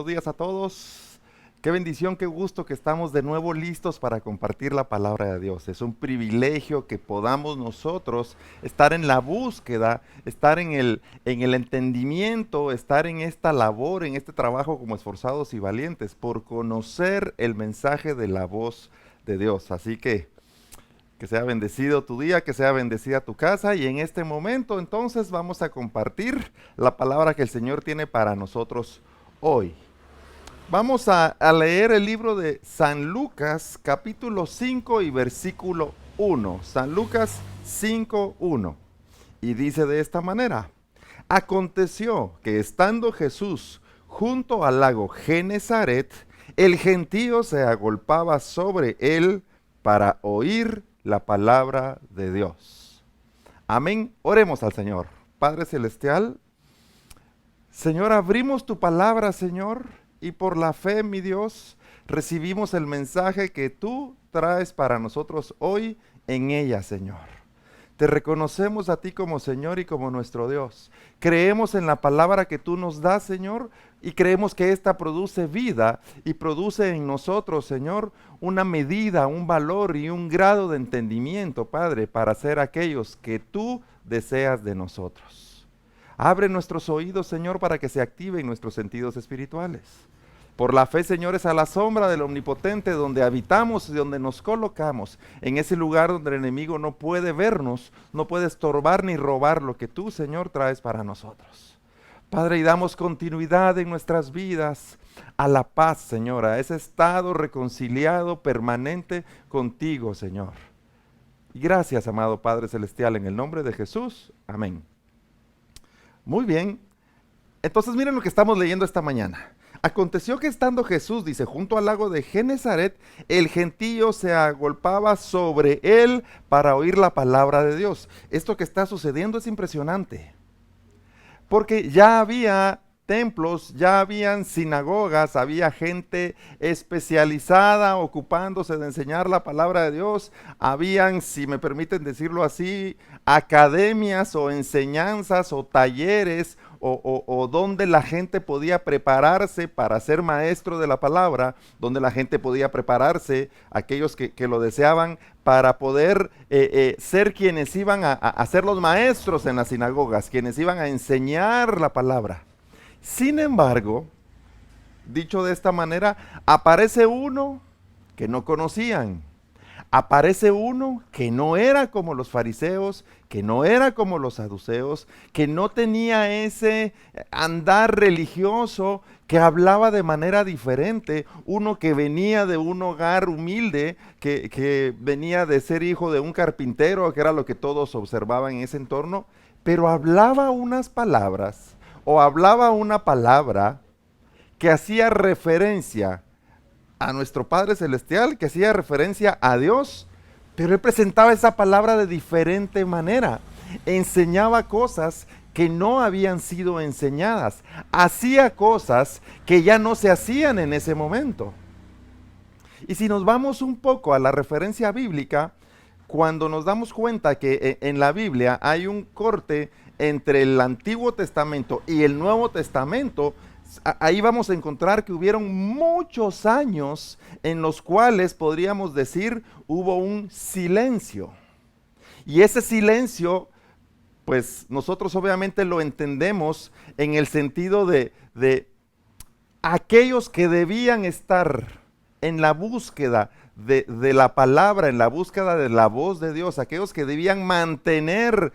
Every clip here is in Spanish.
buenos días a todos. Qué bendición, qué gusto que estamos de nuevo listos para compartir la palabra de Dios. Es un privilegio que podamos nosotros estar en la búsqueda, estar en el entendimiento, estar en esta labor, en este trabajo como esforzados y valientes por conocer el mensaje de la voz de Dios. Así que sea bendecido tu día, que sea bendecida tu casa, y en este momento entonces vamos a compartir la palabra que el Señor tiene para nosotros hoy. Vamos a leer el libro de San Lucas, capítulo 5 y versículo 1. San Lucas 5:1. Y dice de esta manera: Aconteció que estando Jesús junto al lago Genezaret, el gentío se agolpaba sobre él para oír la palabra de Dios. Amén. Oremos al Señor. Padre Celestial, Señor, abrimos tu palabra, Señor, y por la fe, mi Dios, recibimos el mensaje que tú traes para nosotros hoy en ella, Señor. Te reconocemos a ti como Señor y como nuestro Dios. Creemos en la palabra que tú nos das, Señor, y creemos que esta produce vida y produce en nosotros, Señor, una medida, un valor y un grado de entendimiento, Padre, para ser aquellos que tú deseas de nosotros. Abre nuestros oídos, Señor, para que se activen nuestros sentidos espirituales. Por la fe, Señor, es a la sombra del Omnipotente donde habitamos y donde nos colocamos, en ese lugar donde el enemigo no puede vernos, no puede estorbar ni robar lo que tú, Señor, traes para nosotros. Padre, y damos continuidad en nuestras vidas a la paz, Señor, a ese estado reconciliado, permanente contigo, Señor. Y gracias, amado Padre Celestial, en el nombre de Jesús. Amén. Muy bien. Entonces miren lo que estamos leyendo esta mañana. Aconteció que estando Jesús, dice, junto al lago de Genezaret, el gentío se agolpaba sobre él para oír la palabra de Dios. Esto que está sucediendo es impresionante, porque ya había templos, ya habían sinagogas, había gente especializada ocupándose de enseñar la palabra de Dios, habían, si me permiten decirlo así, academias o enseñanzas o talleres o donde la gente podía prepararse para ser maestro de la palabra, donde la gente podía prepararse, aquellos que lo deseaban, para poder ser quienes iban a ser los maestros en las sinagogas, quienes iban a enseñar la palabra. Sin embargo, dicho de esta manera, aparece uno que no conocían. Aparece uno que no era como los fariseos, que no era como los saduceos, que no tenía ese andar religioso, que hablaba de manera diferente, uno que venía de un hogar humilde, que venía de ser hijo de un carpintero, que era lo que todos observaban en ese entorno, pero hablaba unas palabras, o hablaba una palabra que hacía referencia a nuestro Padre Celestial, que hacía referencia a Dios, pero él presentaba esa palabra de diferente manera. Enseñaba cosas que no habían sido enseñadas, hacía cosas que ya no se hacían en ese momento. Y si nos vamos un poco a la referencia bíblica, cuando nos damos cuenta que en la Biblia hay un corte entre el Antiguo Testamento y el Nuevo Testamento, ahí vamos a encontrar que hubieron muchos años en los cuales podríamos decir hubo un silencio. Y ese silencio, pues nosotros obviamente lo entendemos en el sentido de aquellos que debían estar en la búsqueda de la palabra, en la búsqueda de la voz de Dios, aquellos que debían mantener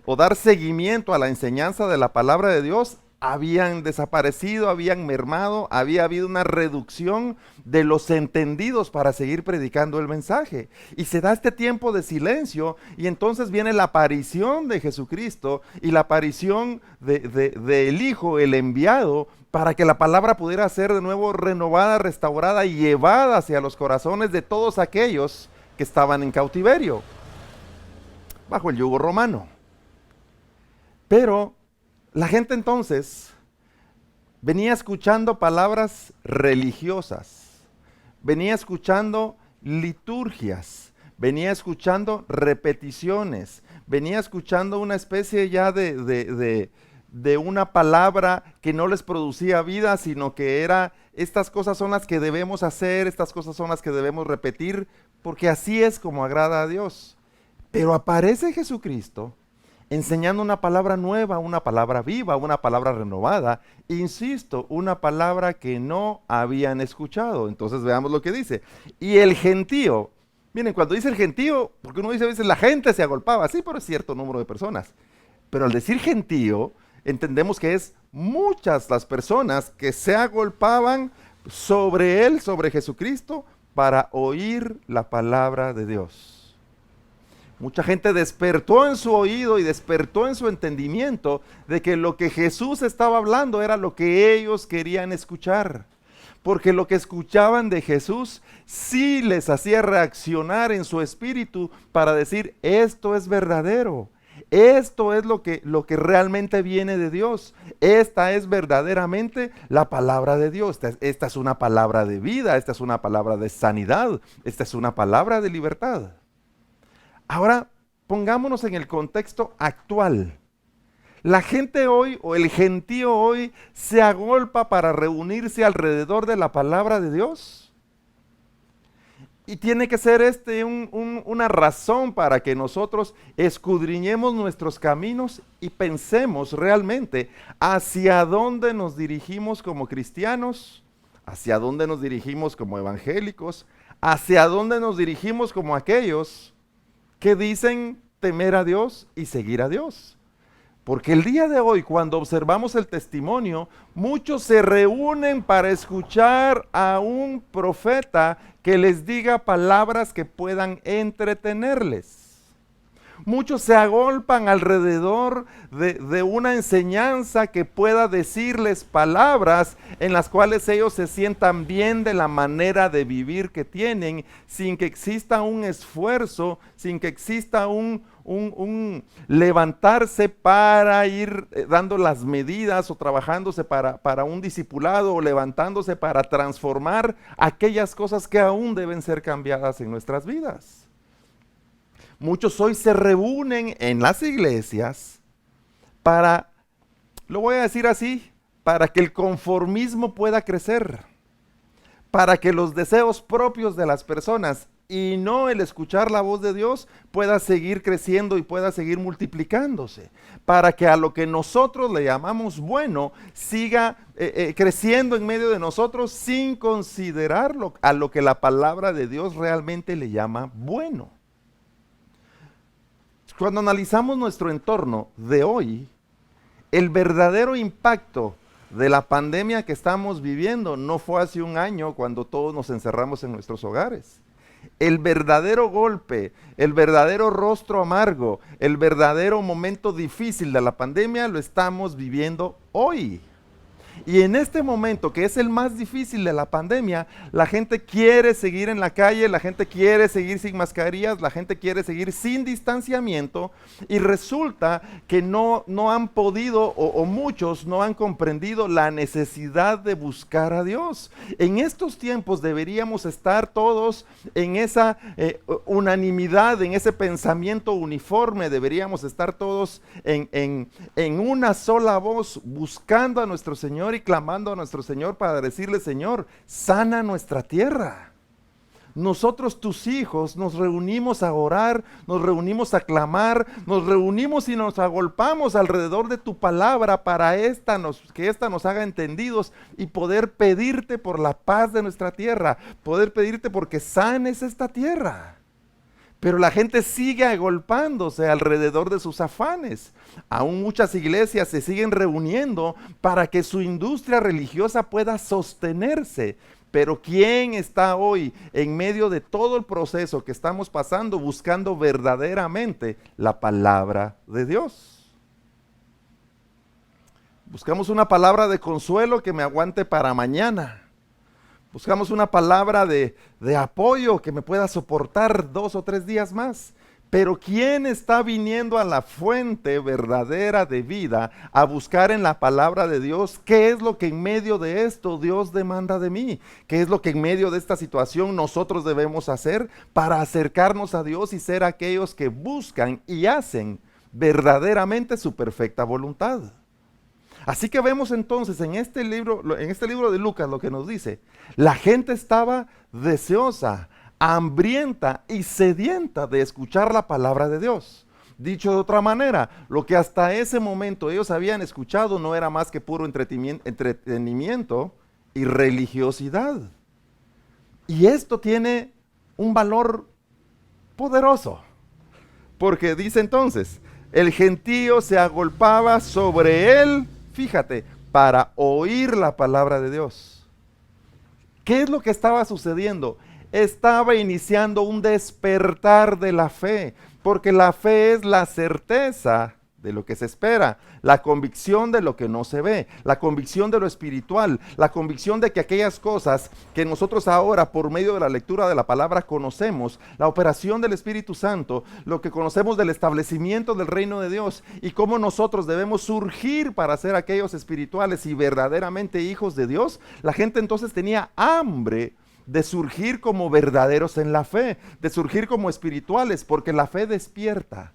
o dar seguimiento a la enseñanza de la palabra de Dios, habían desaparecido, habían mermado, había habido una reducción de los entendidos para seguir predicando el mensaje. Y se da este tiempo de silencio y entonces viene la aparición de Jesucristo y la aparición del Hijo, el enviado, para que la palabra pudiera ser de nuevo renovada, restaurada y llevada hacia los corazones de todos aquellos que estaban en cautiverio, bajo el yugo romano. Pero la gente entonces venía escuchando palabras religiosas, venía escuchando liturgias, venía escuchando repeticiones, venía escuchando una especie ya de una palabra que no les producía vida, sino que era, estas cosas son las que debemos hacer, estas cosas son las que debemos repetir, porque así es como agrada a Dios. Pero aparece Jesucristo enseñando una palabra nueva, una palabra viva, una palabra renovada, insisto, una palabra que no habían escuchado. Entonces veamos lo que dice. Y el gentío, miren, cuando dice el gentío, porque uno dice a veces la gente se agolpaba, sí, pero es cierto número de personas. Pero al decir gentío, entendemos que es muchas las personas que se agolpaban sobre él, sobre Jesucristo, para oír la palabra de Dios. Mucha gente despertó en su oído y despertó en su entendimiento de que lo que Jesús estaba hablando era lo que ellos querían escuchar. Porque lo que escuchaban de Jesús sí les hacía reaccionar en su espíritu para decir, esto es verdadero. Esto es lo que realmente viene de Dios. Esta es verdaderamente la palabra de Dios. Esta es una palabra de vida, esta es una palabra de sanidad, esta es una palabra de libertad. Ahora, pongámonos en el contexto actual. La gente hoy, o el gentío hoy, se agolpa para reunirse alrededor de la palabra de Dios. Y tiene que ser una razón para que nosotros escudriñemos nuestros caminos y pensemos realmente hacia dónde nos dirigimos como cristianos, hacia dónde nos dirigimos como evangélicos, hacia dónde nos dirigimos como aquellos que dicen temer a Dios y seguir a Dios. Porque el día de hoy, cuando observamos el testimonio, muchos se reúnen para escuchar a un profeta que les diga palabras que puedan entretenerles. Muchos se agolpan alrededor de una enseñanza que pueda decirles palabras en las cuales ellos se sientan bien de la manera de vivir que tienen, sin que exista un esfuerzo, sin que exista un levantarse para ir dando las medidas o trabajándose para un discipulado o levantándose para transformar aquellas cosas que aún deben ser cambiadas en nuestras vidas. Muchos hoy se reúnen en las iglesias para, lo voy a decir así, para que el conformismo pueda crecer, para que los deseos propios de las personas y no el escuchar la voz de Dios pueda seguir creciendo y pueda seguir multiplicándose, para que a lo que nosotros le llamamos bueno siga creciendo en medio de nosotros sin considerarlo a lo que la palabra de Dios realmente le llama bueno. Cuando analizamos nuestro entorno de hoy, el verdadero impacto de la pandemia que estamos viviendo no fue hace un año cuando todos nos encerramos en nuestros hogares. El verdadero golpe, el verdadero rostro amargo, el verdadero momento difícil de la pandemia lo estamos viviendo hoy. Y en este momento, que es el más difícil de la pandemia, la gente quiere seguir en la calle, la gente quiere seguir sin mascarillas, la gente quiere seguir sin distanciamiento, y resulta que no han podido o muchos no han comprendido la necesidad de buscar a Dios. En estos tiempos deberíamos estar todos en esa unanimidad, en ese pensamiento uniforme, deberíamos estar todos en una sola voz, buscando a nuestro Señor y clamando a nuestro Señor para decirle: Señor, sana nuestra tierra. Nosotros, tus hijos, nos reunimos a orar, nos reunimos a clamar, nos reunimos y nos agolpamos alrededor de tu palabra para que esta nos haga entendidos y poder pedirte por la paz de nuestra tierra, poder pedirte porque sanes esta tierra. Pero la gente sigue agolpándose alrededor de sus afanes. Aún muchas iglesias se siguen reuniendo para que su industria religiosa pueda sostenerse. Pero ¿quién está hoy en medio de todo el proceso que estamos pasando buscando verdaderamente la palabra de Dios? Buscamos una palabra de consuelo que me aguante para mañana. Buscamos una palabra de apoyo que me pueda soportar 2 o 3 días más. Pero ¿quién está viniendo a la fuente verdadera de vida a buscar en la palabra de Dios qué es lo que en medio de esto Dios demanda de mí? ¿Qué es lo que en medio de esta situación nosotros debemos hacer para acercarnos a Dios y ser aquellos que buscan y hacen verdaderamente su perfecta voluntad? Así que vemos entonces en este libro de Lucas lo que nos dice. La gente estaba deseosa, hambrienta y sedienta de escuchar la palabra de Dios. Dicho de otra manera, lo que hasta ese momento ellos habían escuchado no era más que puro entretenimiento y religiosidad. Y esto tiene un valor poderoso, porque dice entonces, el gentío se agolpaba sobre él, fíjate, para oír la palabra de Dios. ¿Qué es lo que estaba sucediendo? Estaba iniciando un despertar de la fe, porque la fe es la certeza de lo que se espera, la convicción de lo que no se ve, la convicción de lo espiritual, la convicción de que aquellas cosas que nosotros ahora por medio de la lectura de la palabra conocemos, la operación del Espíritu Santo, lo que conocemos del establecimiento del reino de Dios y cómo nosotros debemos surgir para ser aquellos espirituales y verdaderamente hijos de Dios, la gente entonces tenía hambre de surgir como verdaderos en la fe, de surgir como espirituales, porque la fe despierta.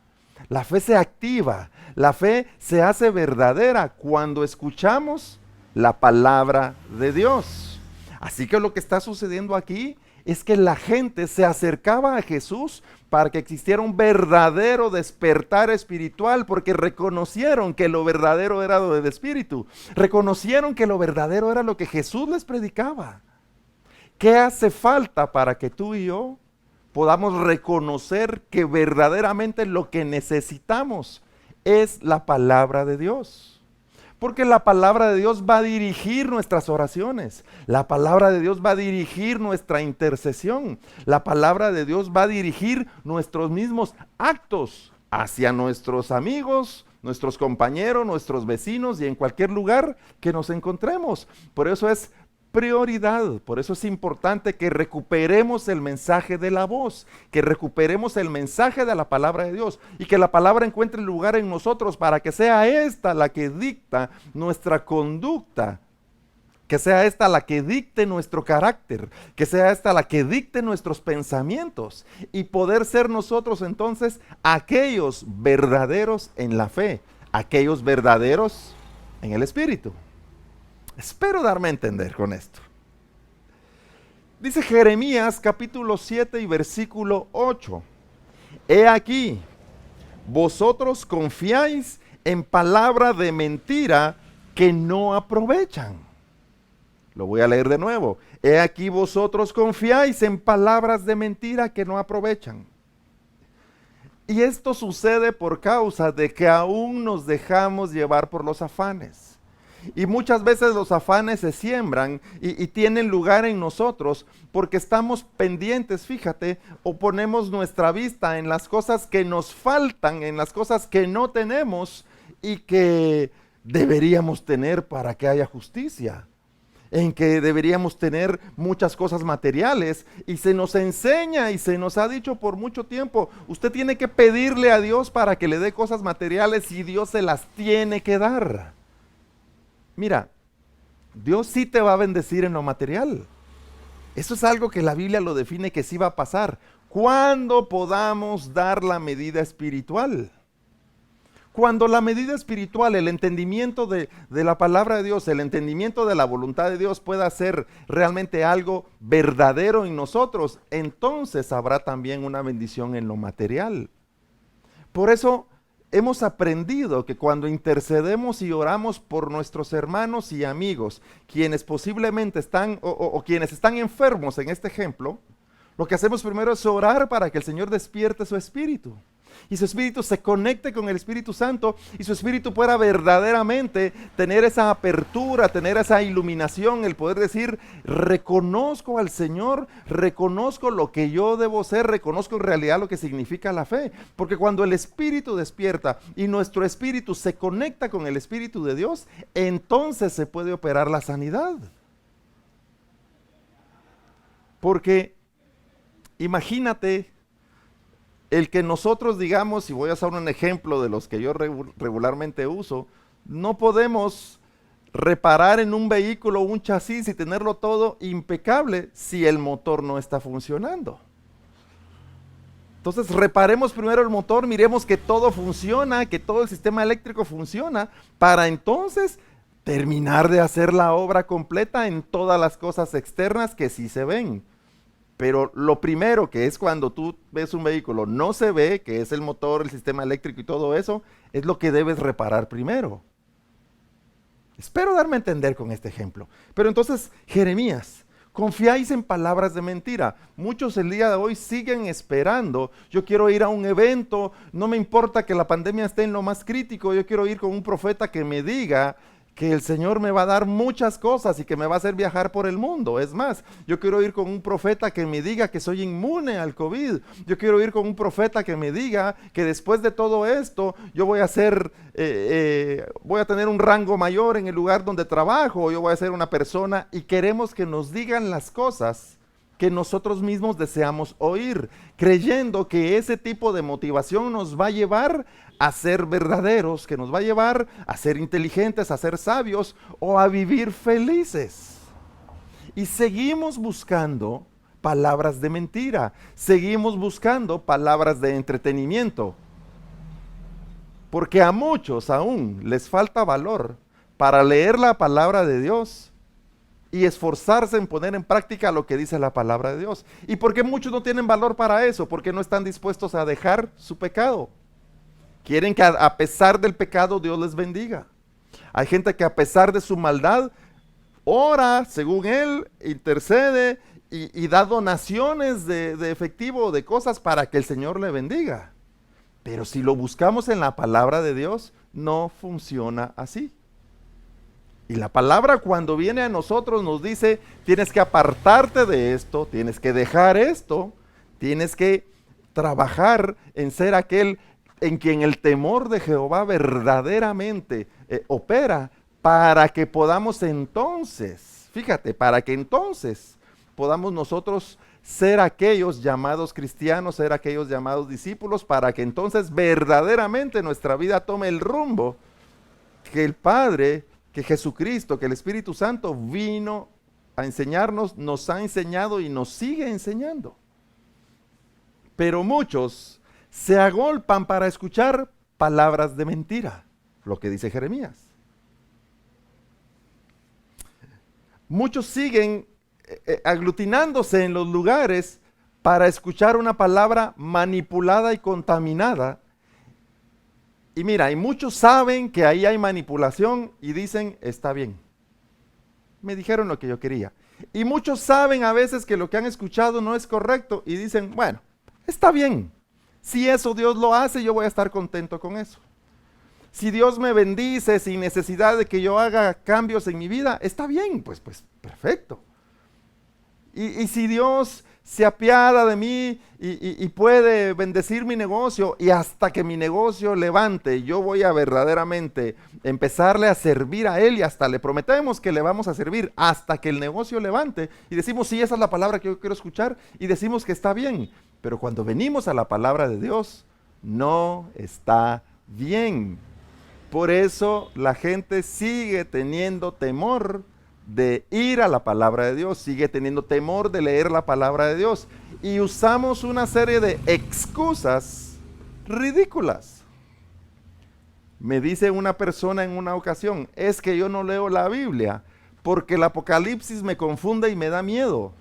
La fe se activa, la fe se hace verdadera cuando escuchamos la palabra de Dios. Así que lo que está sucediendo aquí es que la gente se acercaba a Jesús para que existiera un verdadero despertar espiritual, porque reconocieron que lo verdadero era lo del Espíritu, reconocieron que lo verdadero era lo que Jesús les predicaba. ¿Qué hace falta para que tú y yo podamos reconocer que verdaderamente lo que necesitamos es la palabra de Dios? Porque la palabra de Dios va a dirigir nuestras oraciones, la palabra de Dios va a dirigir nuestra intercesión, la palabra de Dios va a dirigir nuestros mismos actos hacia nuestros amigos, nuestros compañeros, nuestros vecinos y en cualquier lugar que nos encontremos. Por eso es prioridad, por eso es importante que recuperemos el mensaje de la voz, que recuperemos el mensaje de la palabra de Dios y que la palabra encuentre lugar en nosotros para que sea esta la que dicta nuestra conducta, que sea esta la que dicte nuestro carácter, que sea esta la que dicte nuestros pensamientos y poder ser nosotros entonces aquellos verdaderos en la fe, aquellos verdaderos en el Espíritu. Espero darme a entender con esto. Dice Jeremías capítulo 7 y versículo 8. He aquí, vosotros confiáis en palabra de mentira que no aprovechan. Lo voy a leer de nuevo. He aquí, vosotros confiáis en palabras de mentira que no aprovechan. Y esto sucede por causa de que aún nos dejamos llevar por los afanes. Y muchas veces los afanes se siembran y tienen lugar en nosotros porque estamos pendientes, fíjate, o ponemos nuestra vista en las cosas que nos faltan, en las cosas que no tenemos y que deberíamos tener para que haya justicia, en que deberíamos tener muchas cosas materiales y se nos enseña y se nos ha dicho por mucho tiempo, usted tiene que pedirle a Dios para que le dé cosas materiales y Dios se las tiene que dar. Mira, Dios sí te va a bendecir en lo material. Eso es algo que la Biblia lo define que sí va a pasar. Cuando podamos dar la medida espiritual. Cuando la medida espiritual, el entendimiento de la palabra de Dios, el entendimiento de la voluntad de Dios pueda ser realmente algo verdadero en nosotros, entonces habrá también una bendición en lo material. Por eso hemos aprendido que cuando intercedemos y oramos por nuestros hermanos y amigos, quienes posiblemente están o quienes están enfermos en este ejemplo, lo que hacemos primero es orar para que el Señor despierte su espíritu. Y su espíritu se conecte con el Espíritu Santo y su espíritu pueda verdaderamente tener esa apertura, tener esa iluminación, el poder decir, reconozco al Señor, reconozco lo que yo debo ser, reconozco en realidad lo que significa la fe. Porque cuando el espíritu despierta y nuestro espíritu se conecta con el Espíritu de Dios, entonces se puede operar la sanidad. Porque imagínate el que nosotros digamos, y voy a usar un ejemplo de los que yo regularmente uso, no podemos reparar en un vehículo un chasis y tenerlo todo impecable si el motor no está funcionando. Entonces reparemos primero el motor, miremos que todo funciona, que todo el sistema eléctrico funciona, para entonces terminar de hacer la obra completa en todas las cosas externas que sí se ven. Pero lo primero, que es cuando tú ves un vehículo, no se ve, que es el motor, el sistema eléctrico y todo eso, es lo que debes reparar primero. Espero darme a entender con este ejemplo. Pero entonces, Jeremías, confiáis en palabras de mentira. Muchos el día de hoy siguen esperando. Yo quiero ir a un evento, no me importa que la pandemia esté en lo más crítico, yo quiero ir con un profeta que me diga que el Señor me va a dar muchas cosas y que me va a hacer viajar por el mundo. Es más, yo quiero ir con un profeta que me diga que soy inmune al COVID. Yo quiero ir con un profeta que me diga que después de todo esto yo voy a voy a tener un rango mayor en el lugar donde trabajo. Yo voy a ser una persona, y queremos que nos digan las cosas que nosotros mismos deseamos oír, creyendo que ese tipo de motivación nos va a llevar a ser verdaderos, que nos va a llevar a ser inteligentes, a ser sabios o a vivir felices. Y seguimos buscando palabras de mentira, seguimos buscando palabras de entretenimiento, porque a muchos aún les falta valor para leer la palabra de Dios y esforzarse en poner en práctica lo que dice la palabra de Dios. ¿Y por qué muchos no tienen valor para eso? Porque no están dispuestos a dejar su pecado. Quieren que a pesar del pecado Dios les bendiga. Hay gente que a pesar de su maldad ora, según él, intercede y da donaciones de efectivo o de cosas para que el Señor le bendiga. Pero si lo buscamos en la palabra de Dios, no funciona así. Y la palabra, cuando viene a nosotros, nos dice: tienes que apartarte de esto, tienes que dejar esto, tienes que trabajar en ser aquel en quien el temor de Jehová verdaderamente opera, para que podamos entonces, fíjate, para que entonces podamos nosotros ser aquellos llamados cristianos, ser aquellos llamados discípulos, para que entonces verdaderamente nuestra vida tome el rumbo que el Padre, que Jesucristo, que el Espíritu Santo vino a enseñarnos, nos ha enseñado y nos sigue enseñando. Pero muchos se agolpan para escuchar palabras de mentira, lo que dice Jeremías. Muchos siguen aglutinándose en los lugares para escuchar una palabra manipulada y contaminada. Y mira, y muchos saben que ahí hay manipulación y dicen: está bien, me dijeron lo que yo quería. Y muchos saben a veces que lo que han escuchado no es correcto y dicen: bueno, está bien, si eso Dios lo hace, yo voy a estar contento con eso. Si Dios me bendice sin necesidad de que yo haga cambios en mi vida, está bien, pues perfecto. Y si Dios se apiada de mí y puede bendecir mi negocio, y hasta que mi negocio levante, yo voy a verdaderamente empezarle a servir a Él, y hasta le prometemos que le vamos a servir hasta que el negocio levante, y decimos: sí, esa es la palabra que yo quiero escuchar, y decimos que está bien. Pero cuando venimos a la palabra de Dios, no está bien. Por eso la gente sigue teniendo temor de ir a la palabra de Dios, sigue teniendo temor de leer la palabra de Dios, y usamos una serie de excusas ridículas. Me dice una persona en una ocasión: es que yo no leo la Biblia porque el Apocalipsis me confunde y me da miedo.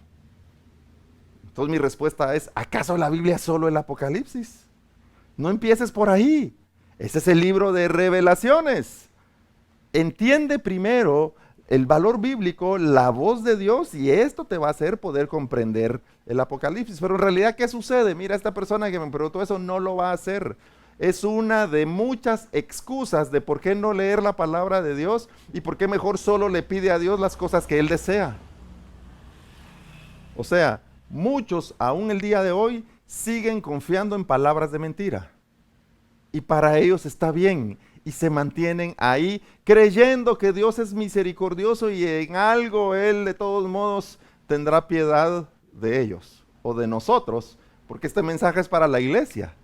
Entonces mi respuesta es: ¿acaso la Biblia es solo el Apocalipsis? No empieces por ahí. Ese es el libro de Revelaciones. Entiende primero el valor bíblico, la voz de Dios, y esto te va a hacer poder comprender el Apocalipsis. Pero en realidad, ¿qué sucede? Mira, esta persona que me preguntó eso no lo va a hacer. Es una de muchas excusas de por qué no leer la palabra de Dios y por qué mejor solo le pide a Dios las cosas que Él desea. O sea, muchos aún el día de hoy siguen confiando en palabras de mentira. Y para ellos está bien, y se mantienen ahí creyendo que Dios es misericordioso y en algo Él de todos modos tendrá piedad de ellos o de nosotros, porque este mensaje es para la iglesia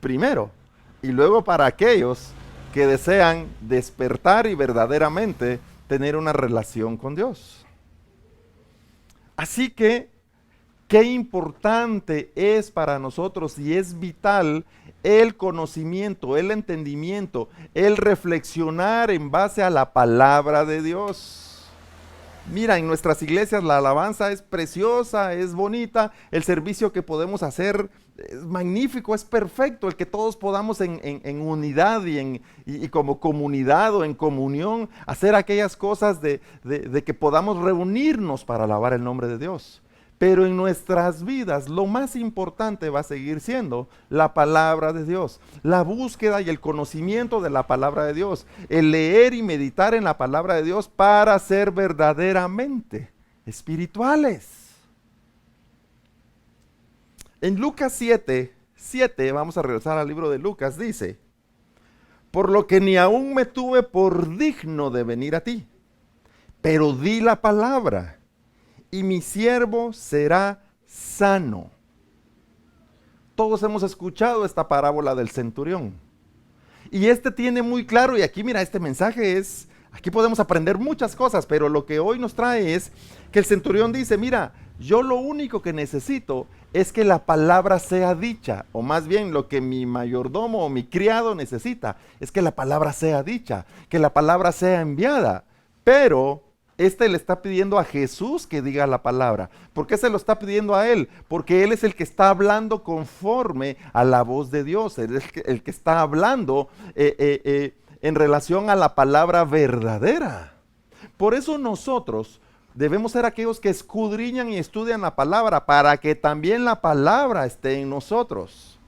primero, y luego para aquellos que desean despertar y verdaderamente tener una relación con Dios. Así que, qué importante es para nosotros y es vital el conocimiento, el entendimiento, el reflexionar en base a la palabra de Dios. Mira, en nuestras iglesias la alabanza es preciosa, es bonita, el servicio que podemos hacer es magnífico, es perfecto, el que todos podamos en unidad y como comunidad o en comunión hacer aquellas cosas de que podamos reunirnos para alabar el nombre de Dios. Pero en nuestras vidas lo más importante va a seguir siendo la palabra de Dios, la búsqueda y el conocimiento de la palabra de Dios, el leer y meditar en la palabra de Dios para ser verdaderamente espirituales. En Lucas 7, vamos a regresar al libro de Lucas, dice, por lo que ni aún me tuve por digno de venir a ti, pero di la palabra y mi siervo será sano. Todos hemos escuchado esta parábola del centurión. Y este tiene muy claro, y aquí mira, este mensaje es, aquí podemos aprender muchas cosas, pero lo que hoy nos trae es que el centurión dice, mira, yo lo único que necesito es que la palabra sea dicha, o más bien lo que mi mayordomo o mi criado necesita, es que la palabra sea dicha, que la palabra sea enviada, pero este le está pidiendo a Jesús que diga la palabra. ¿Por qué se lo está pidiendo a él? Porque él es el que está hablando conforme a la voz de Dios. Él es el que está hablando en relación a la palabra verdadera. Por eso nosotros debemos ser aquellos que escudriñan y estudian la palabra para que también la palabra esté en nosotros.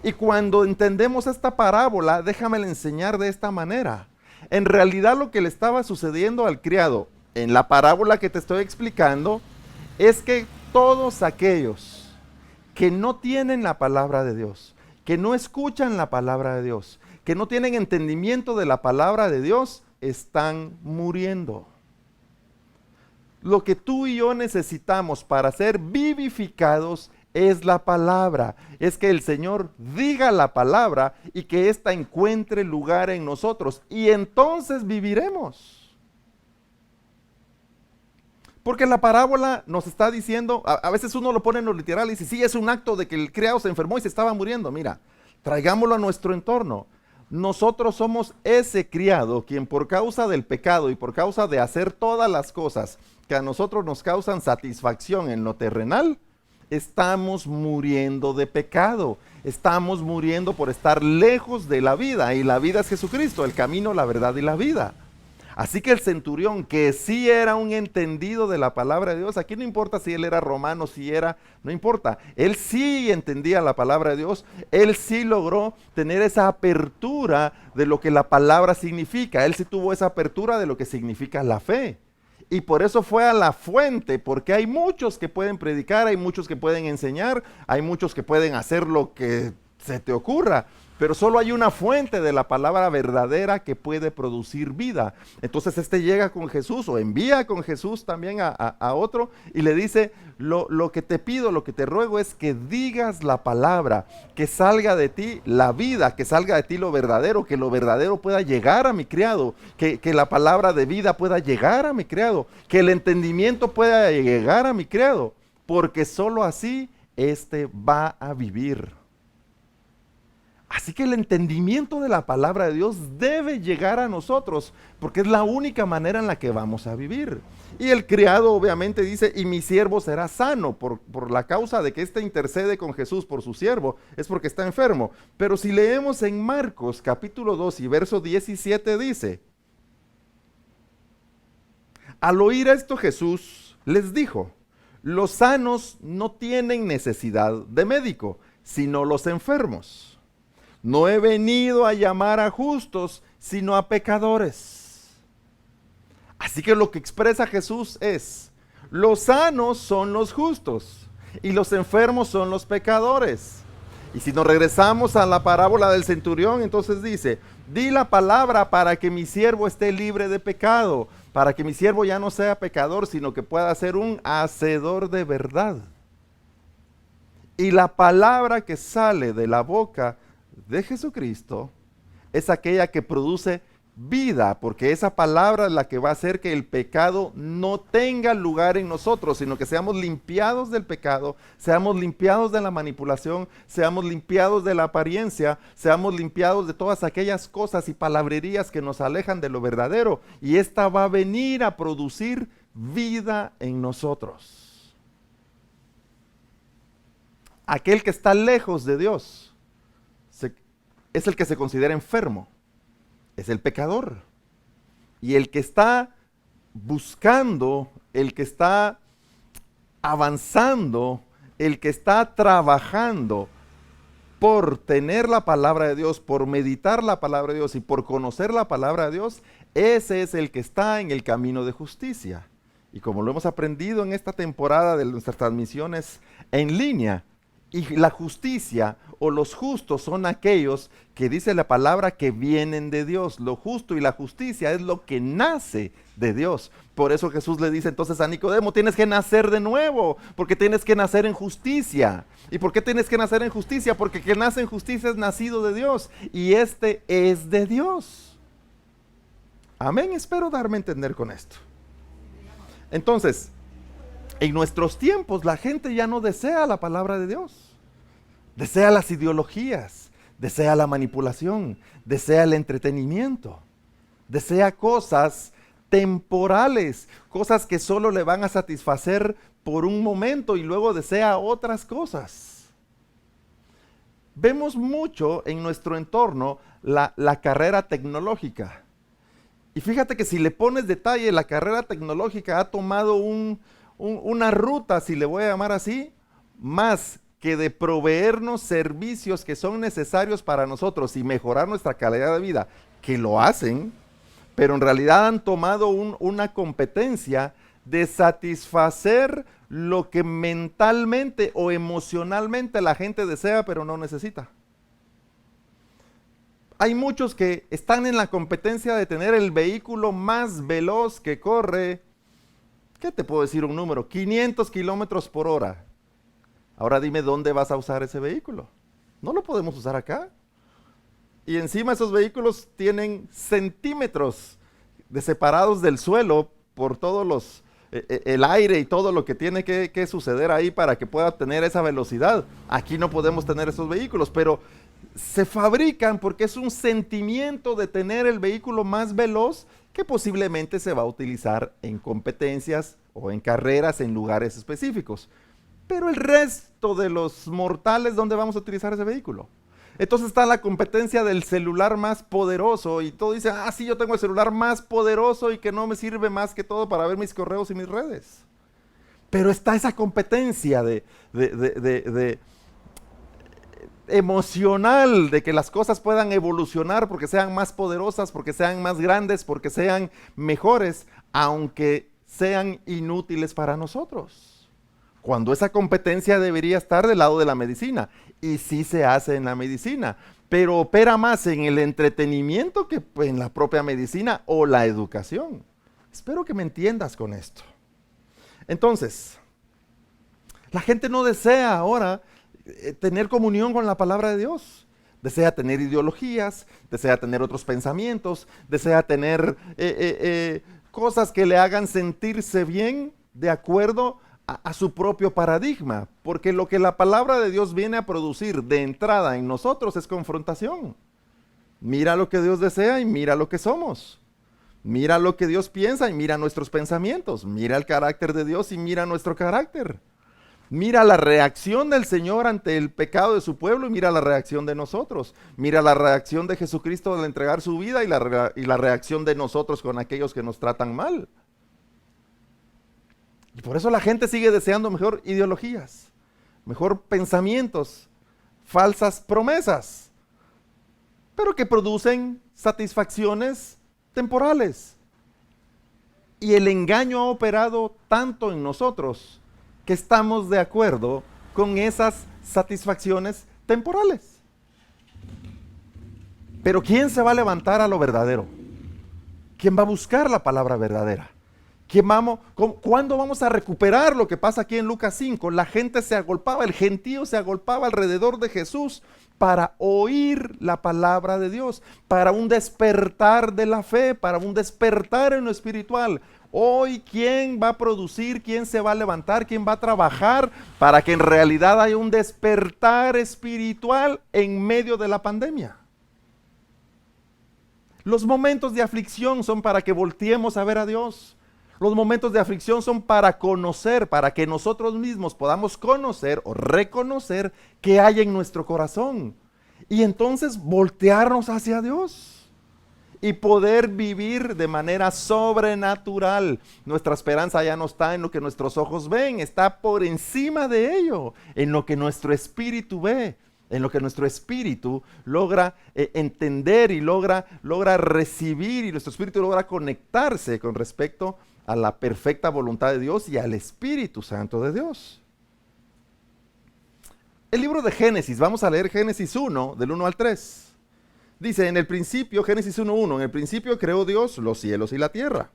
Y cuando entendemos esta parábola, déjame enseñar de esta manera. En realidad lo que le estaba sucediendo al criado en la parábola que te estoy explicando es que todos aquellos que no tienen la palabra de Dios, que no escuchan la palabra de Dios, que no tienen entendimiento de la palabra de Dios, están muriendo. Lo que tú y yo necesitamos para ser vivificados es la palabra, es que el Señor diga la palabra y que ésta encuentre lugar en nosotros y entonces viviremos. Porque la parábola nos está diciendo, a veces uno lo pone en lo literal y dice, sí, es un acto de que el criado se enfermó y se estaba muriendo. Mira, traigámoslo a nuestro entorno. Nosotros somos ese criado quien por causa del pecado y por causa de hacer todas las cosas que a nosotros nos causan satisfacción en lo terrenal, estamos muriendo de pecado, estamos muriendo por estar lejos de la vida, y la vida es Jesucristo, el camino, la verdad y la vida. Así que el centurión, que sí era un entendido de la palabra de Dios, aquí no importa si él era romano, no importa, él sí entendía la palabra de Dios, él sí logró tener esa apertura de lo que la palabra significa, él sí tuvo esa apertura de lo que significa la fe. Y por eso fue a la fuente, porque hay muchos que pueden predicar, hay muchos que pueden enseñar, hay muchos que pueden hacer lo que se te ocurra, pero solo hay una fuente de la palabra verdadera que puede producir vida. Entonces este llega con Jesús o envía con Jesús también a otro y le dice, lo que te pido, lo que te ruego es que digas la palabra, que salga de ti la vida, que salga de ti lo verdadero, que lo verdadero pueda llegar a mi criado, que la palabra de vida pueda llegar a mi criado, que el entendimiento pueda llegar a mi criado, porque solo así este va a vivir. Así que el entendimiento de la palabra de Dios debe llegar a nosotros, porque es la única manera en la que vamos a vivir. Y el criado obviamente dice, y mi siervo será sano, por la causa de que éste intercede con Jesús por su siervo, es porque está enfermo. Pero si leemos en Marcos capítulo 2 y verso 17 dice, al oír esto Jesús les dijo, los sanos no tienen necesidad de médico, sino los enfermos. No he venido a llamar a justos, sino a pecadores. Así que lo que expresa Jesús es, los sanos son los justos y los enfermos son los pecadores. Y si nos regresamos a la parábola del centurión, entonces dice, di la palabra para que mi siervo esté libre de pecado, para que mi siervo ya no sea pecador, sino que pueda ser un hacedor de verdad. Y la palabra que sale de la boca de Jesucristo es aquella que produce vida, porque esa palabra es la que va a hacer que el pecado no tenga lugar en nosotros, sino que seamos limpiados del pecado, seamos limpiados de la manipulación, seamos limpiados de la apariencia, seamos limpiados de todas aquellas cosas y palabrerías que nos alejan de lo verdadero, y esta va a venir a producir vida en nosotros. Aquel que está lejos de Dios es el que se considera enfermo, es el pecador. Y el que está buscando, el que está avanzando, el que está trabajando por tener la palabra de Dios, por meditar la palabra de Dios y por conocer la palabra de Dios, ese es el que está en el camino de justicia. Y como lo hemos aprendido en esta temporada de nuestras transmisiones en línea, y la justicia o los justos son aquellos que dice la palabra que vienen de Dios. Lo justo y la justicia es lo que nace de Dios. Por eso Jesús le dice entonces a Nicodemo, tienes que nacer de nuevo, porque tienes que nacer en justicia. ¿Y por qué tienes que nacer en justicia? Porque el que nace en justicia es nacido de Dios, y este es de Dios. Amén, espero darme a entender con esto. Entonces, en nuestros tiempos la gente ya no desea la palabra de Dios. Desea las ideologías, desea la manipulación, desea el entretenimiento, desea cosas temporales, cosas que solo le van a satisfacer por un momento y luego desea otras cosas. Vemos mucho en nuestro entorno la carrera tecnológica. Y fíjate que si le pones detalle, la carrera tecnológica ha tomado una ruta, si le voy a llamar así, más que de proveernos servicios que son necesarios para nosotros y mejorar nuestra calidad de vida, que lo hacen, pero en realidad han tomado una competencia de satisfacer lo que mentalmente o emocionalmente la gente desea, pero no necesita. Hay muchos que están en la competencia de tener el vehículo más veloz que corre. ¿Qué te puedo decir un número? 500 kilómetros por hora. Ahora dime dónde vas a usar ese vehículo. No lo podemos usar acá. Y encima esos vehículos tienen centímetros de separados del suelo por todos el aire y todo lo que tiene que suceder ahí para que pueda tener esa velocidad. Aquí no podemos tener esos vehículos, pero se fabrican porque es un sentimiento de tener el vehículo más veloz que posiblemente se va a utilizar en competencias o en carreras en lugares específicos. Pero el resto de los mortales, ¿dónde vamos a utilizar ese vehículo? Entonces está la competencia del celular más poderoso y todo dice, sí, yo tengo el celular más poderoso y que no me sirve más que todo para ver mis correos y mis redes. Pero está esa competencia de emocional de que las cosas puedan evolucionar porque sean más poderosas, porque sean más grandes, porque sean mejores, aunque sean inútiles para nosotros. Cuando esa competencia debería estar del lado de la medicina, y sí se hace en la medicina, pero opera más en el entretenimiento que en la propia medicina o la educación. Espero que me entiendas con esto. Entonces, la gente no desea ahora tener comunión con la palabra de Dios. Desea tener ideologías, desea tener otros pensamientos, desea tener cosas que le hagan sentirse bien de acuerdo a su propio paradigma, porque lo que la palabra de Dios viene a producir de entrada en nosotros es confrontación. Mira lo que Dios desea y mira lo que somos. Mira lo que Dios piensa y mira nuestros pensamientos. Mira el carácter de Dios y mira nuestro carácter. Mira la reacción del Señor ante el pecado de su pueblo y mira la reacción de nosotros. Mira la reacción de Jesucristo al entregar su vida y la reacción de nosotros con aquellos que nos tratan mal. Y por eso la gente sigue deseando mejor ideologías, mejor pensamientos, falsas promesas, pero que producen satisfacciones temporales. Y el engaño ha operado tanto en nosotros que estamos de acuerdo con esas satisfacciones temporales. Pero ¿quién se va a levantar a lo verdadero? ¿Quién va a buscar la palabra verdadera? ¿Cuándo vamos a recuperar lo que pasa aquí en Lucas 5? La gente se agolpaba, el gentío se agolpaba alrededor de Jesús para oír la palabra de Dios, para un despertar de la fe, para un despertar en lo espiritual. Hoy, ¿quién va a producir? ¿Quién se va a levantar? ¿Quién va a trabajar para que en realidad haya un despertar espiritual en medio de la pandemia? Los momentos de aflicción son para que volteemos a ver a Dios. Los momentos de aflicción son para conocer, para que nosotros mismos podamos conocer o reconocer qué hay en nuestro corazón. Y entonces voltearnos hacia Dios y poder vivir de manera sobrenatural. Nuestra esperanza ya no está en lo que nuestros ojos ven, está por encima de ello, en lo que nuestro espíritu ve, en lo que nuestro espíritu logra entender y logra recibir, y nuestro espíritu logra conectarse con respecto a la perfecta voluntad de Dios y al Espíritu Santo de Dios. El libro de Génesis, vamos a leer Génesis 1, del 1 al 3. Dice, en el principio, Génesis 1:1, en el principio creó Dios los cielos y la tierra.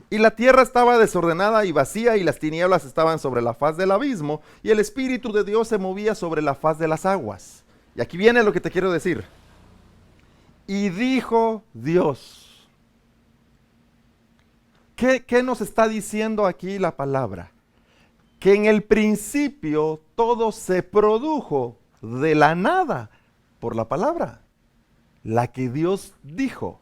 Y la tierra estaba desordenada y vacía, y las tinieblas estaban sobre la faz del abismo, y el Espíritu de Dios se movía sobre la faz de las aguas. Y aquí viene lo que te quiero decir. Y dijo Dios. ¿Qué nos está diciendo aquí la palabra? Que en el principio todo se produjo de la nada por la palabra, la que Dios dijo.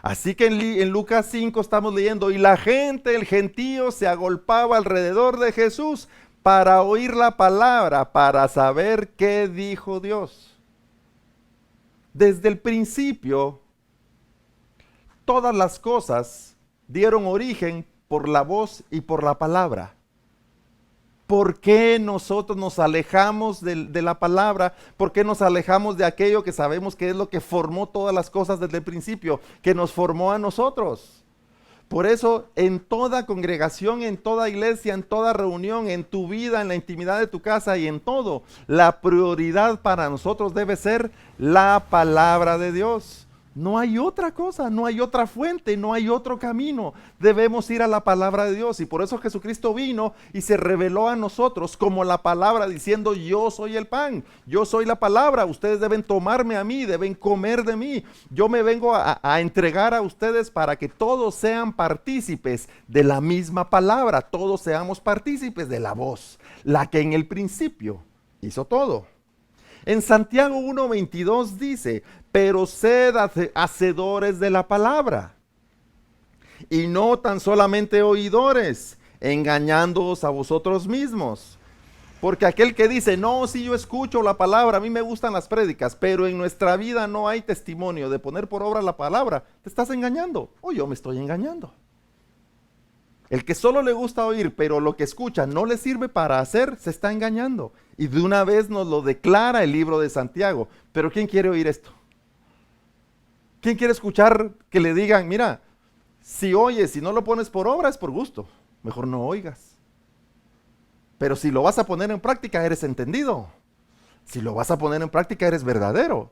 Así que en Lucas 5 estamos leyendo, y la gente, el gentío, se agolpaba alrededor de Jesús para oír la palabra, para saber qué dijo Dios. Desde el principio, todas las cosas dieron origen por la voz y por la palabra. ¿Por qué nosotros nos alejamos de la palabra? ¿Por qué nos alejamos de aquello que sabemos que es lo que formó todas las cosas desde el principio, que nos formó a nosotros? Por eso, en toda congregación, en toda iglesia, en toda reunión, en tu vida, en la intimidad de tu casa y en todo, la prioridad para nosotros debe ser la palabra de Dios. No hay otra cosa, no hay otra fuente, no hay otro camino. Debemos ir a la palabra de Dios, y por eso Jesucristo vino y se reveló a nosotros como la palabra, diciendo: yo soy el pan, yo soy la palabra, ustedes deben tomarme a mí, deben comer de mí. Yo me vengo a entregar a ustedes para que todos sean partícipes de la misma palabra, todos seamos partícipes de la voz, la que en el principio hizo todo. En Santiago 1:22 dice: pero sed hacedores de la palabra, y no tan solamente oidores, engañándoos a vosotros mismos. Porque aquel que dice: no, si yo escucho la palabra, a mí me gustan las prédicas, pero en nuestra vida no hay testimonio de poner por obra la palabra, te estás engañando, o yo me estoy engañando. El que solo le gusta oír, pero lo que escucha no le sirve para hacer, se está engañando. Y de una vez nos lo declara el libro de Santiago. Pero ¿quién quiere oír esto? ¿Quién quiere escuchar que le digan: mira, si oyes y no lo pones por obra es por gusto, mejor no oigas? Pero si lo vas a poner en práctica, eres entendido. Si lo vas a poner en práctica, eres verdadero.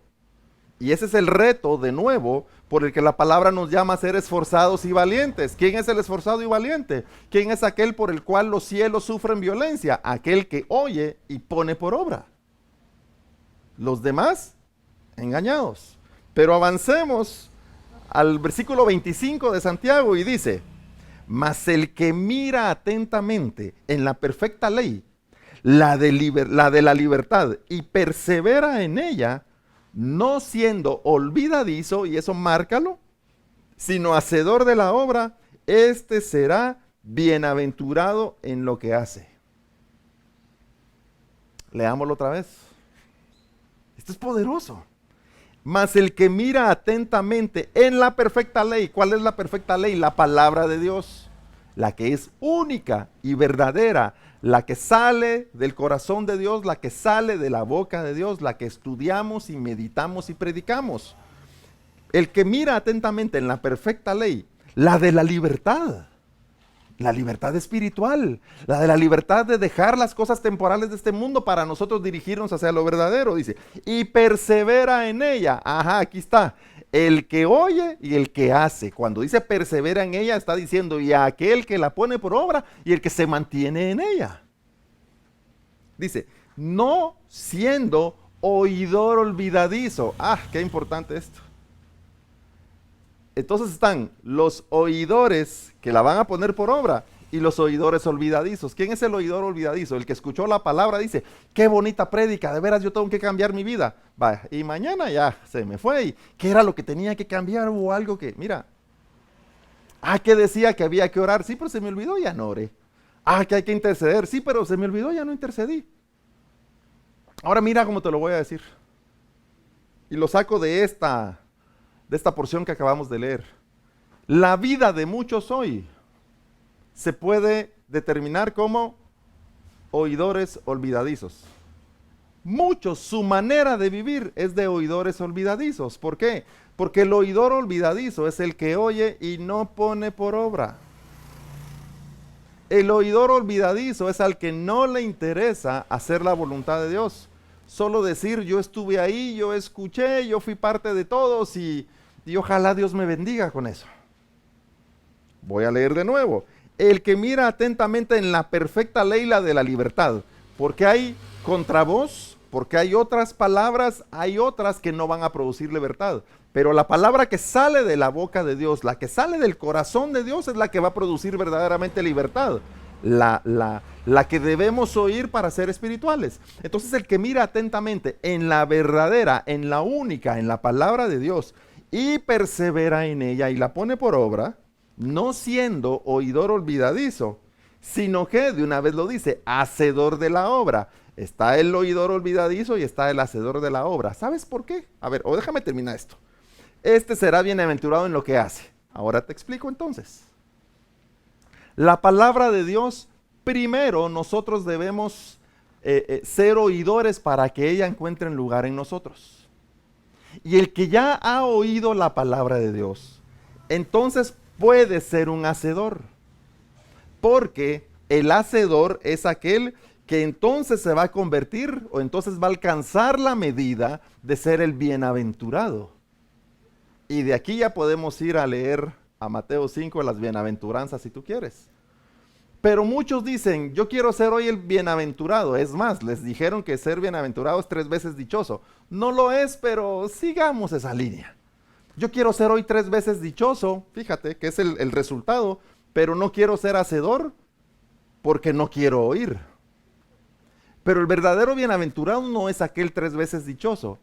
Y ese es el reto, de nuevo, por el que la palabra nos llama a ser esforzados y valientes. ¿Quién es el esforzado y valiente? ¿Quién es aquel por el cual los cielos sufren violencia? Aquel que oye y pone por obra. Los demás, engañados. Pero avancemos al versículo 25 de Santiago y dice: mas el que mira atentamente en la perfecta ley, la de la libertad, y persevera en ella, no siendo olvidadizo, y eso márcalo, sino hacedor de la obra, este será bienaventurado en lo que hace. Leámoslo otra vez. Esto es poderoso. Mas el que mira atentamente en la perfecta ley. ¿Cuál es la perfecta ley? La palabra de Dios, la que es única y verdadera, la que sale del corazón de Dios, la que sale de la boca de Dios, la que estudiamos y meditamos y predicamos. El que mira atentamente en la perfecta ley, la de la libertad espiritual, la de la libertad de dejar las cosas temporales de este mundo para nosotros dirigirnos hacia lo verdadero, dice, y persevera en ella. Ajá, aquí está, el que oye y el que hace. Cuando dice persevera en ella, está diciendo y a aquel que la pone por obra y el que se mantiene en ella. Dice, no siendo oidor olvidadizo. Ah, qué importante esto. Entonces están los oidores que la van a poner por obra y los oidores olvidadizos. ¿Quién es el oidor olvidadizo? El que escuchó la palabra dice, qué bonita prédica, de veras yo tengo que cambiar mi vida. Vaya, y mañana ya se me fue. ¿Y qué era lo que tenía que cambiar? Hubo algo que, mira, que decía que había que orar. Sí, pero se me olvidó, ya no oré. Que hay que interceder. Sí, pero se me olvidó, ya no intercedí. Ahora mira cómo te lo voy a decir. Y lo saco de esta porción que acabamos de leer. La vida de muchos hoy se puede determinar como oidores olvidadizos. Muchos, su manera de vivir es de oidores olvidadizos. ¿Por qué? Porque el oidor olvidadizo es el que oye y no pone por obra. El oidor olvidadizo es al que no le interesa hacer la voluntad de Dios. Solo decir, yo estuve ahí, yo escuché, yo fui parte de todos y ojalá Dios me bendiga con eso. Voy a leer de nuevo. El que mira atentamente en la perfecta ley, la de la libertad. Porque hay contravoz, porque hay otras palabras, hay otras que no van a producir libertad. Pero la palabra que sale de la boca de Dios, la que sale del corazón de Dios, es la que va a producir verdaderamente libertad. La que debemos oír para ser espirituales. Entonces el que mira atentamente en la verdadera, en la única, en la palabra de Dios, y persevera en ella y la pone por obra, no siendo oidor olvidadizo, sino que, de una vez lo dice, hacedor de la obra. Está el oidor olvidadizo y está el hacedor de la obra. ¿Sabes por qué? A ver, déjame terminar esto. Este será bienaventurado en lo que hace. Ahora te explico entonces. La palabra de Dios, primero nosotros debemos ser oidores para que ella encuentre lugar en nosotros. Y el que ya ha oído la palabra de Dios, entonces puede ser un hacedor. Porque el hacedor es aquel que entonces se va a convertir o entonces va a alcanzar la medida de ser el bienaventurado. Y de aquí ya podemos ir a leer a Mateo 5 las bienaventuranzas si tú quieres. Pero muchos dicen, yo quiero ser hoy el bienaventurado. Es más, les dijeron que ser bienaventurado es 3 veces dichoso. No lo es, pero sigamos esa línea. Yo quiero ser hoy 3 veces dichoso, fíjate que es el resultado, pero no quiero ser hacedor porque no quiero oír. Pero el verdadero bienaventurado no es aquel 3 veces dichoso.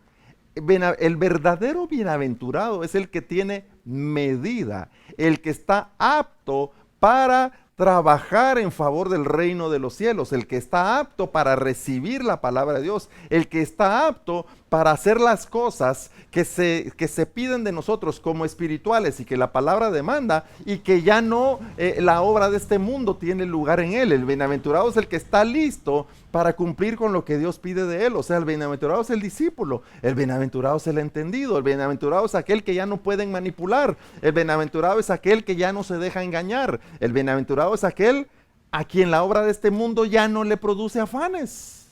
El verdadero bienaventurado es el que tiene medida, el que está apto para trabajar en favor del reino de los cielos, el que está apto para recibir la palabra de Dios, el que está apto para hacer las cosas que se piden de nosotros como espirituales y que la palabra demanda y que ya no la obra de este mundo tiene lugar en él. El bienaventurado es el que está listo para cumplir con lo que Dios pide de él. O sea, el bienaventurado es el discípulo, el bienaventurado es el entendido, el bienaventurado es aquel que ya no pueden manipular, el bienaventurado es aquel que ya no se deja engañar, el bienaventurado es aquel a quien la obra de este mundo ya no le produce afanes.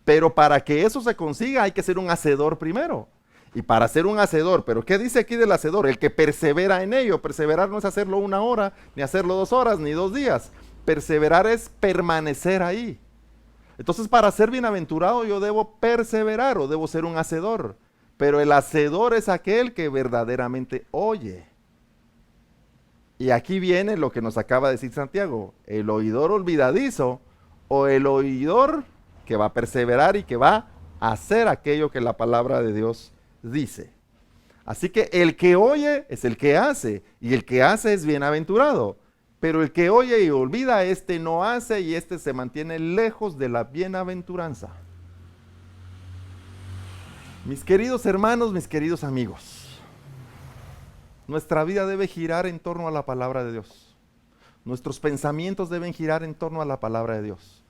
Pero para que eso se consiga hay que ser un hacedor primero. Y para ser un hacedor, ¿pero qué dice aquí del hacedor? El que persevera en ello. Perseverar no es hacerlo 1 hora, ni hacerlo 2 horas, ni 2 días. Perseverar es permanecer ahí. Entonces, para ser bienaventurado yo debo perseverar o debo ser un hacedor. Pero el hacedor es aquel que verdaderamente oye. Y aquí viene lo que nos acaba de decir Santiago. El oidor olvidadizo o el oidor que va a perseverar y que va a hacer aquello que la palabra de Dios dice. Así que el que oye es el que hace, y el que hace es bienaventurado. Pero el que oye y olvida, este no hace y este se mantiene lejos de la bienaventuranza. Mis queridos hermanos, mis queridos amigos, nuestra vida debe girar en torno a la palabra de Dios. Nuestros pensamientos deben girar en torno a la palabra de Dios.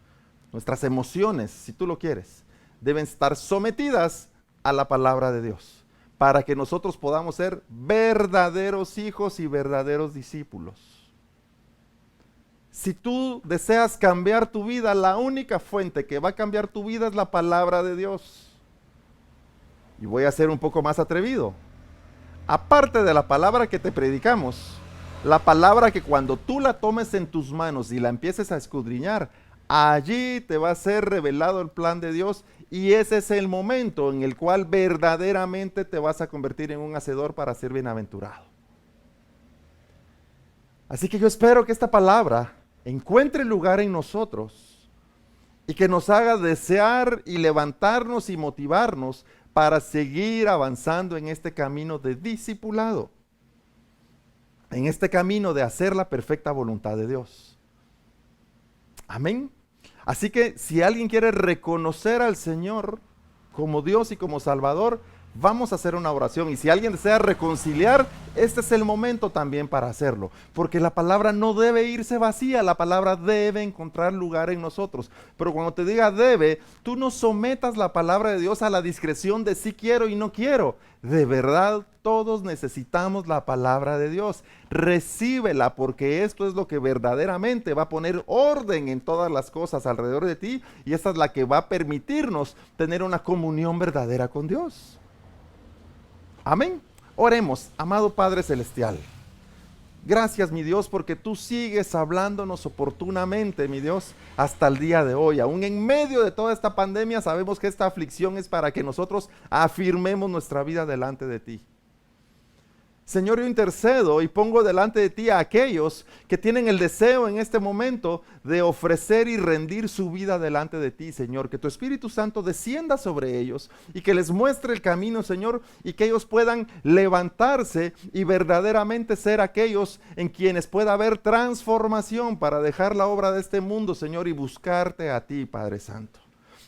Nuestras emociones, si tú lo quieres, deben estar sometidas a la palabra de Dios, para que nosotros podamos ser verdaderos hijos y verdaderos discípulos. Si tú deseas cambiar tu vida, la única fuente que va a cambiar tu vida es la palabra de Dios. Y voy a ser un poco más atrevido. Aparte de la palabra que te predicamos, la palabra que cuando tú la tomes en tus manos y la empieces a escudriñar, allí te va a ser revelado el plan de Dios Y ese es el momento en el cual verdaderamente te vas a convertir en un hacedor para ser bienaventurado. Así que yo espero que esta palabra encuentre lugar en nosotros y que nos haga desear y levantarnos y motivarnos para seguir avanzando en este camino de discipulado, en este camino de hacer la perfecta voluntad de Dios. Amén. Así que si alguien quiere reconocer al Señor como Dios y como Salvador, vamos a hacer una oración. Y si alguien desea reconciliar, este es el momento también para hacerlo. Porque la palabra no debe irse vacía, la palabra debe encontrar lugar en nosotros. Pero cuando te diga debe, tú no sometas la palabra de Dios a la discreción de si quiero y no quiero. De verdad, todos necesitamos la palabra de Dios. Recíbela, porque esto es lo que verdaderamente va a poner orden en todas las cosas alrededor de ti. Y esta es la que va a permitirnos tener una comunión verdadera con Dios. Amén. Oremos, amado Padre Celestial. Gracias, mi Dios, porque tú sigues hablándonos oportunamente, mi Dios, hasta el día de hoy. Aún en medio de toda esta pandemia, sabemos que esta aflicción es para que nosotros afirmemos nuestra vida delante de ti. Señor, yo intercedo y pongo delante de ti a aquellos que tienen el deseo en este momento de ofrecer y rendir su vida delante de ti, Señor. Que tu Espíritu Santo descienda sobre ellos y que les muestre el camino, Señor, y que ellos puedan levantarse y verdaderamente ser aquellos en quienes pueda haber transformación para dejar la obra de este mundo, Señor, y buscarte a ti, Padre Santo.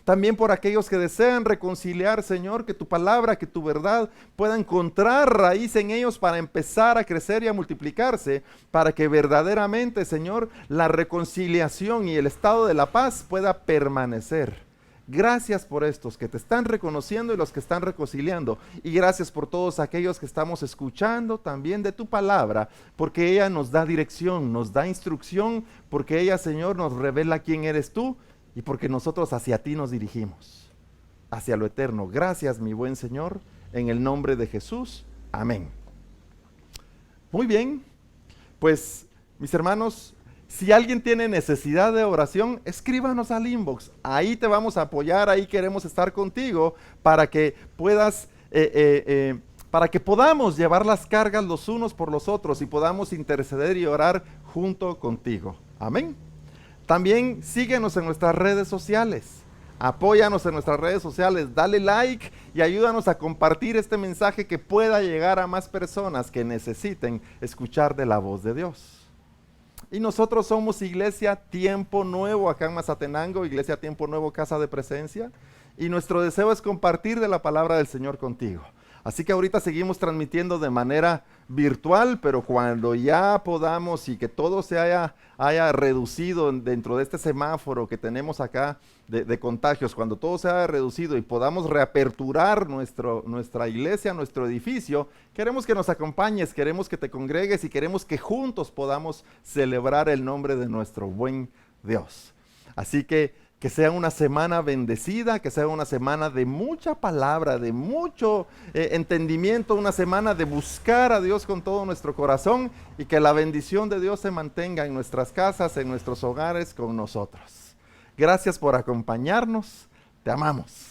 También por aquellos que desean reconciliar, Señor, que tu palabra, que tu verdad pueda encontrar raíz en ellos para empezar a crecer y a multiplicarse, para que verdaderamente, Señor, la reconciliación y el estado de la paz pueda permanecer. Gracias por estos que te están reconociendo y los que están reconciliando. Y gracias por todos aquellos que estamos escuchando también de tu palabra, porque ella nos da dirección, nos da instrucción, porque ella, Señor, nos revela quién eres tú. Y porque nosotros hacia ti nos dirigimos, hacia lo eterno. Gracias, mi buen Señor, en el nombre de Jesús. Amén. Muy bien, pues mis hermanos, si alguien tiene necesidad de oración, escríbanos al inbox. Ahí te vamos a apoyar, ahí queremos estar contigo para que puedas... para que podamos llevar las cargas los unos por los otros y podamos interceder y orar junto contigo. Amén. También síguenos en nuestras redes sociales, apóyanos en nuestras redes sociales, dale like y ayúdanos a compartir este mensaje que pueda llegar a más personas que necesiten escuchar de la voz de Dios. Y nosotros somos Iglesia Tiempo Nuevo acá en Mazatenango, Iglesia Tiempo Nuevo Casa de Presencia, y nuestro deseo es compartir de la palabra del Señor contigo. Así que ahorita seguimos transmitiendo de manera virtual, pero cuando ya podamos y que todo se haya reducido dentro de este semáforo que tenemos acá de contagios, cuando todo se haya reducido y podamos reaperturar nuestra iglesia, nuestro edificio, queremos que nos acompañes, queremos que te congregues y queremos que juntos podamos celebrar el nombre de nuestro buen Dios. Así que sea una semana bendecida, que sea una semana de mucha palabra, de mucho entendimiento, una semana de buscar a Dios con todo nuestro corazón y que la bendición de Dios se mantenga en nuestras casas, en nuestros hogares, con nosotros. Gracias por acompañarnos, te amamos.